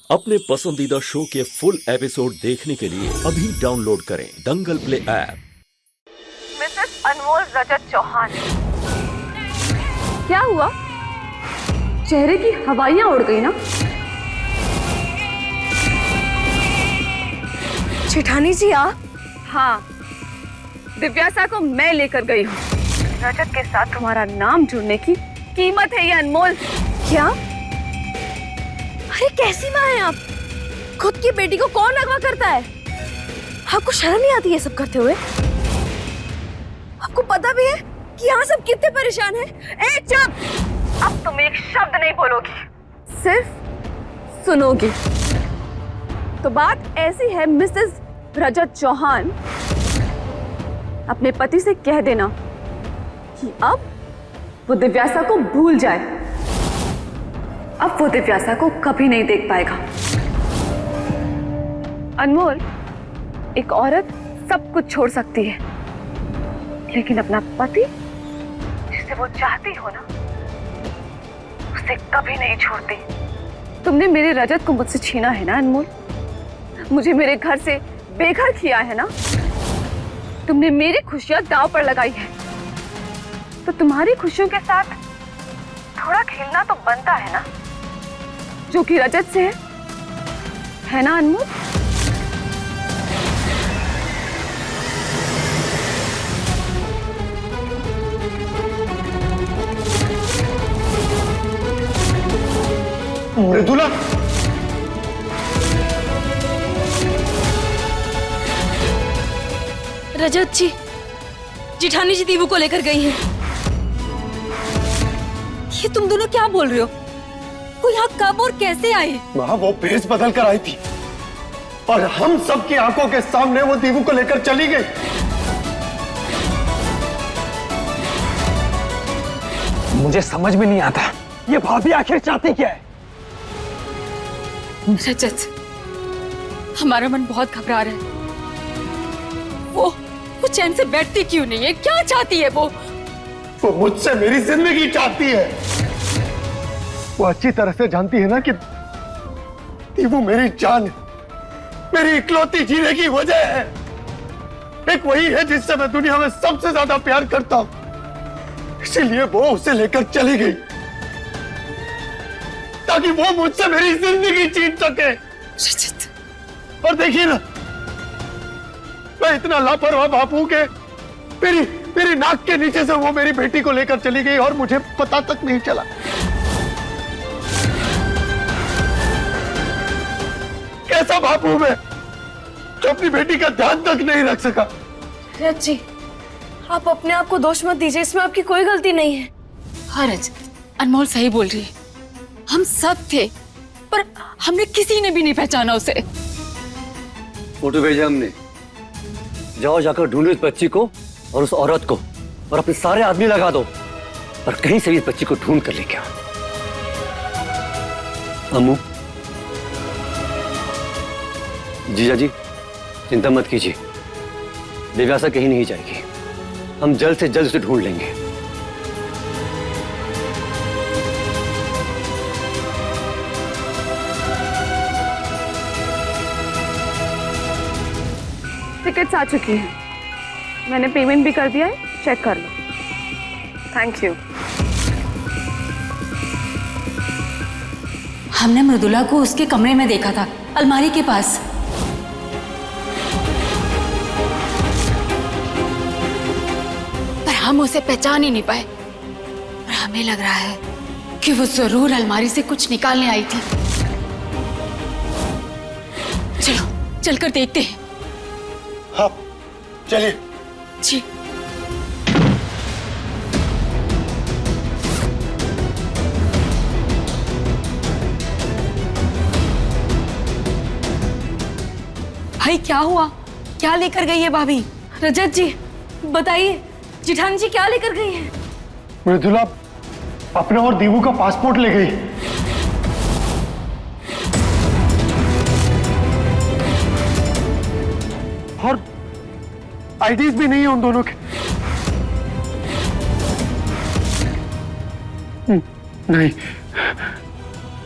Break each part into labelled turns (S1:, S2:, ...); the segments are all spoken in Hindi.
S1: अपने पसंदीदा शो के फुल एपिसोड देखने के लिए अभी डाउनलोड करें दंगल प्ले ऐप।
S2: मिसेस अनमोल रजत चौहान। क्या हुआ? चेहरे की हवाइयां उड़ गई ना?
S3: जेठानी जी आप?
S2: हाँ, दिव्यासा को मैं लेकर गई हूँ। रजत के साथ तुम्हारा नाम जुड़ने की कीमत है ये अनमोल।
S3: क्या? अरे कैसी माँ हैं आप? खुद की बेटी को कौन अगवा करता है? आपको शर्म नहीं आती ये सब करते हुए? आपको पता भी है कि यहाँ सब कितने परेशान हैं?
S2: ए चुप! अब तुम एक शब्द नहीं बोलोगी, सिर्फ सुनोगी। तो बात ऐसी है मिसेस रजत चौहान, अपने पति से कह देना कि अब वो दिव्यासा को भूल जाए। अब वो दिव्यासा को कभी नहीं देख पाएगा। अनमोल, एक औरत सब कुछ छोड़ सकती है, लेकिन अपना पति जिसे वो चाहती हो ना, उसे कभी नहीं छोड़ती। तुमने मेरे रजत को मुझसे छीना है ना अनमोल, मुझे मेरे घर से बेघर किया है ना, तुमने मेरी खुशियां दांव पर लगाई है, तो तुम्हारी खुशियों के साथ थोड़ा खेलना तो बनता है ना, जो कि रजत से है ना अनमोल?
S4: मृदुला,
S3: रजत जी, जेठानी जी दीवू को लेकर गई हैं। ये तुम दोनों क्या बोल रहे हो? वो यहाँ कब और कैसे आए?
S4: वहां वो भेष बदल कर आई थी और हम सबकी आंखों के सामने वो दीवू को लेकर चली गई। मुझे समझ में नहीं आता ये भाभी आखिर चाहती क्या है?
S3: रजत, हमारा मन बहुत घबरा रहा है। वो चैन से बैठती क्यों नहीं है? क्या चाहती है वो?
S4: वो मुझसे मेरी जिंदगी चाहती है। वो अच्छी तरह से जानती है ना कि दीवू मेरी जान है, मेरी इकलौती जीने की वजह है। एक वही है जिससे मैं दुनिया में सबसे ज्यादा प्यार करता हूं, इसीलिए वो उसे लेकर चली गई ताकि वो मुझसे मेरी जिंदगी छीन सके।
S3: रजत,
S4: और देखिए ना, मैं इतना लापरवाह बाप हूं कि मेरी नाक के नीचे से वो मेरी बेटी को लेकर चली गई और मुझे पता तक नहीं चला। कैसा बाप हूं मैं जो अपनी बेटी का ध्यान तक नहीं रख सका।
S3: रजत जी, आप अपने आप को दोष मत दीजिए, इसमें आपकी कोई गलती नहीं है। हाँ रजत, अनमोल सही बोल रही है। हम सब थे, पर हमने किसी ने भी नहीं पहचाना उसे।
S5: फोटो भेजा हमने, जाओ जाकर ढूंढो इस बच्ची को और उस औरत को, और अपने सारे आदमी लगा दो और कहीं से भी इस बच्ची को ढूंढ कर लेके आओ। अम्मू, जीजा जी, चिंता मत कीजिए, दिव्यासा कहीं नहीं जाएगी। हम जल्द से जल्द उसे ढूंढ लेंगे।
S2: टिकट्स आ चुकी हैं, मैंने पेमेंट भी कर दिया है, चेक कर लो। Thank you.
S3: हमने मृदुला को उसके कमरे में देखा था, अलमारी के पास। पर हम उसे पहचान ही नहीं पाए, और हमें लग रहा है कि वो जरूर अलमारी से कुछ निकालने आई थी। चलो चलकर देखते हैं।
S4: हाँ, चलिए।
S3: जी। भाई क्या हुआ? क्या लेकर गई है भाभी? रजत जी बताइए, जेठानी जी क्या लेकर गई है?
S4: मृदुला अपने और दीवू का पासपोर्ट ले गई। और आईडीज भी नहीं है उन दोनों के। नहीं,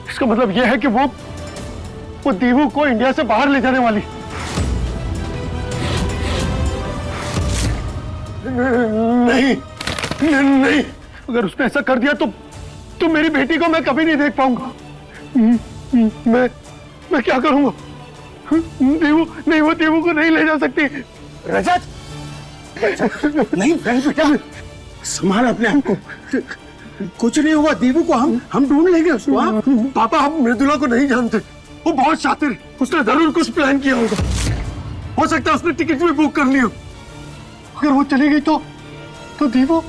S4: इसका मतलब यह है कि वो वो दीवू को इंडिया से बाहर ले जाने वाली। नहीं नहीं, अगर उसने ऐसा कर दिया तो मेरी बेटी को मैं कभी नहीं देख पाऊंगा। मैं क्या करूंगा? दीवू नहीं, वो दीवू को नहीं ले जा सकती।
S6: रजत, नहीं बेटा, संभाल अपने आप को। कुछ नहीं हुआ, दीवू को हम ढूंढ लेंगे उसको। हाँ?
S4: पापा, हम मृदुला को नहीं जानते, वो बहुत शातिर है, उसने जरूर कुछ प्लान किया होगा। हो सकता है उसने टिकट भी बुक कर ली हो। अगर वो चली गई तो दीवू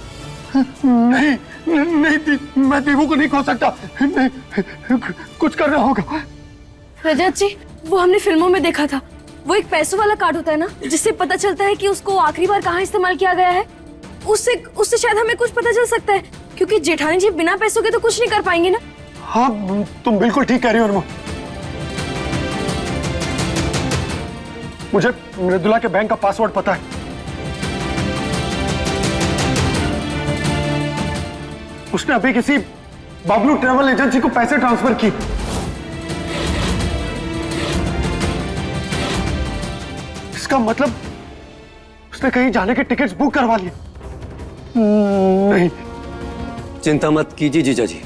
S4: नहीं नहीं, मैं दीवू को नहीं खो सकता। नहीं, कुछ करना होगा।
S2: रजत जी, वो हमने फिल्मों में देखा था, वो एक पैसों वाला कार्ड होता है ना, जिससे पता चलता है कि उसको आखिरी बार कहाँ इस्तेमाल किया गया है। उससे शायद हमें कुछ पता चल सकता है, क्योंकि जेठानी जी बिना पैसों के तो कुछ नहीं कर पाएंगे ना।
S4: हाँ, तुम बिल्कुल ठीक कह रही हो अनमोल। मुझे मृदुला के बैंक का पासवर्ड पता है। उसने अभी किसी बाबलू ट्रैवल एजेंसी को पैसे ट्रांसफर किए। इसका मतलब उसने कहीं जाने के टिकट्स बुक करवा लिए। नहीं,
S5: चिंता मत कीजिए जीजा जी,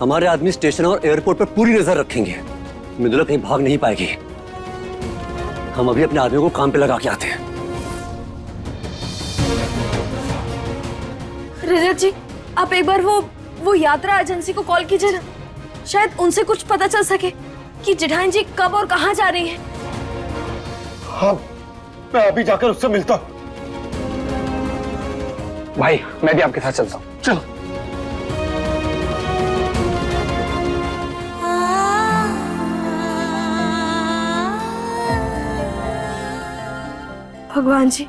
S5: हमारे आदमी स्टेशन और एयरपोर्ट पर पूरी नजर रखेंगे। मृदुला कहीं भाग नहीं पाएगी। हम अभी अपने आदमियों को काम पे लगा के आते हैं।
S2: रजत जी, आप एक बार वो यात्रा एजेंसी को कॉल कीजिए ना, शायद उनसे कुछ पता चल सके कि जेठानी जी कब और कहाँ जा रही हैं।
S4: हाँ, मैं अभी जाकर उससे मिलता हूँ।
S6: भाई, मैं भी आपके साथ चलता हूँ।
S4: चलो।
S2: भगवान जी,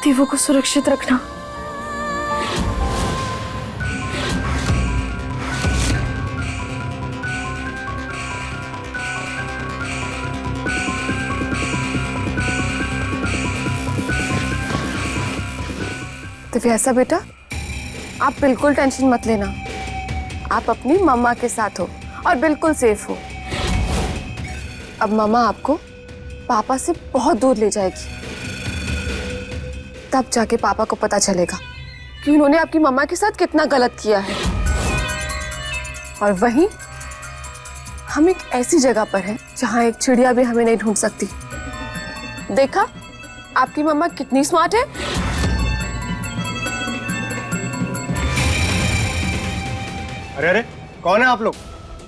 S2: दीवू को सुरक्षित रखना।
S7: दिव्यासा बेटा, आप बिल्कुल टेंशन मत लेना। आप अपनी मम्मा के साथ हो और बिल्कुल सेफ हो। अब मम्मा आपको पापा से बहुत दूर ले जाएगी, तब जाके पापा को पता चलेगा कि उन्होंने आपकी मम्मा के साथ कितना गलत किया है। और वहीं हम एक ऐसी जगह पर हैं जहां एक चिड़िया भी हमें नहीं ढूंढ सकती। देखा आपकी मम्मा कितनी स्मार्ट है।
S4: अरे अरे, कौन है आप लोग?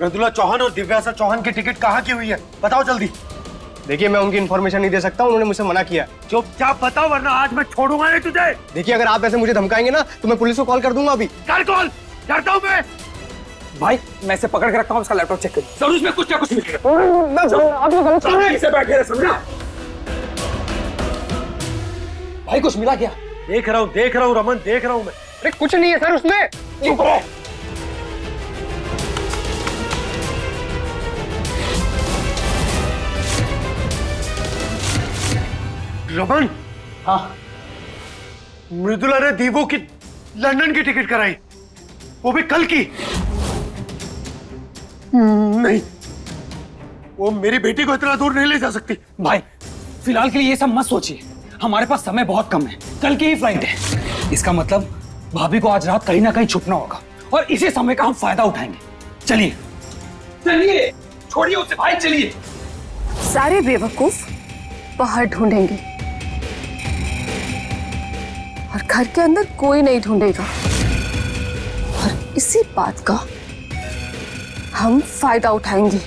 S4: मृदुला चौहान और दिव्यासा चौहान की टिकट कहाँ की हुई है? बताओ जल्दी।
S6: देखिए, मैं उनकी इन्फॉर्मेशन नहीं दे सकता, उन्होंने मुझसे मना किया।
S4: चुपचाप बताओ, वरना आज मैं छोड़ूंगा नहीं तुझे।
S6: देखिए, अगर आप ऐसे मुझे धमकाएंगे ना तो मैं पुलिस को कॉल कर दूंगा। अभी
S4: कर कॉल, डरता हूँ मैं।
S6: भाई, मैं इसे पकड़ के रखता हूँ, उसका लैपटॉप चेक करिए।
S4: जरूर उसमें कुछ ना कुछ मिलेगा।
S6: भाई, कुछ मिला क्या?
S4: देख रहा हूँ रमन, देख रहा हूँ मैं।
S6: अरे कुछ नहीं है सर उसमें।
S4: रमन।
S6: हाँ,
S4: मृदुला ने दीवू की लंदन की टिकट कराई, वो भी कल की। नहीं, वो मेरी बेटी को इतना दूर नहीं ले जा सकती।
S8: भाई, फिलहाल के लिए ये सब मत सोचिए, हमारे पास समय बहुत कम है। कल की ही फ्लाइट है। इसका मतलब भाभी को आज रात कहीं ना कहीं छुपना होगा और इसी समय का हम फायदा उठाएंगे। चलिए चलिए, छोड़िए उसे भाई, चलिए।
S7: सारे बेवकूफ बाहर ढूंढेंगे और घर के अंदर कोई नहीं ढूंढेगा, और इसी बात का हम फायदा उठाएंगे।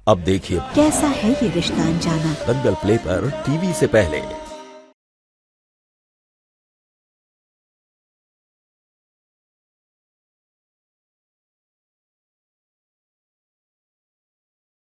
S1: अब देखिए
S9: कैसा है ये रिश्ता अनजाना।
S1: दंगल प्ले पर टीवी से पहले।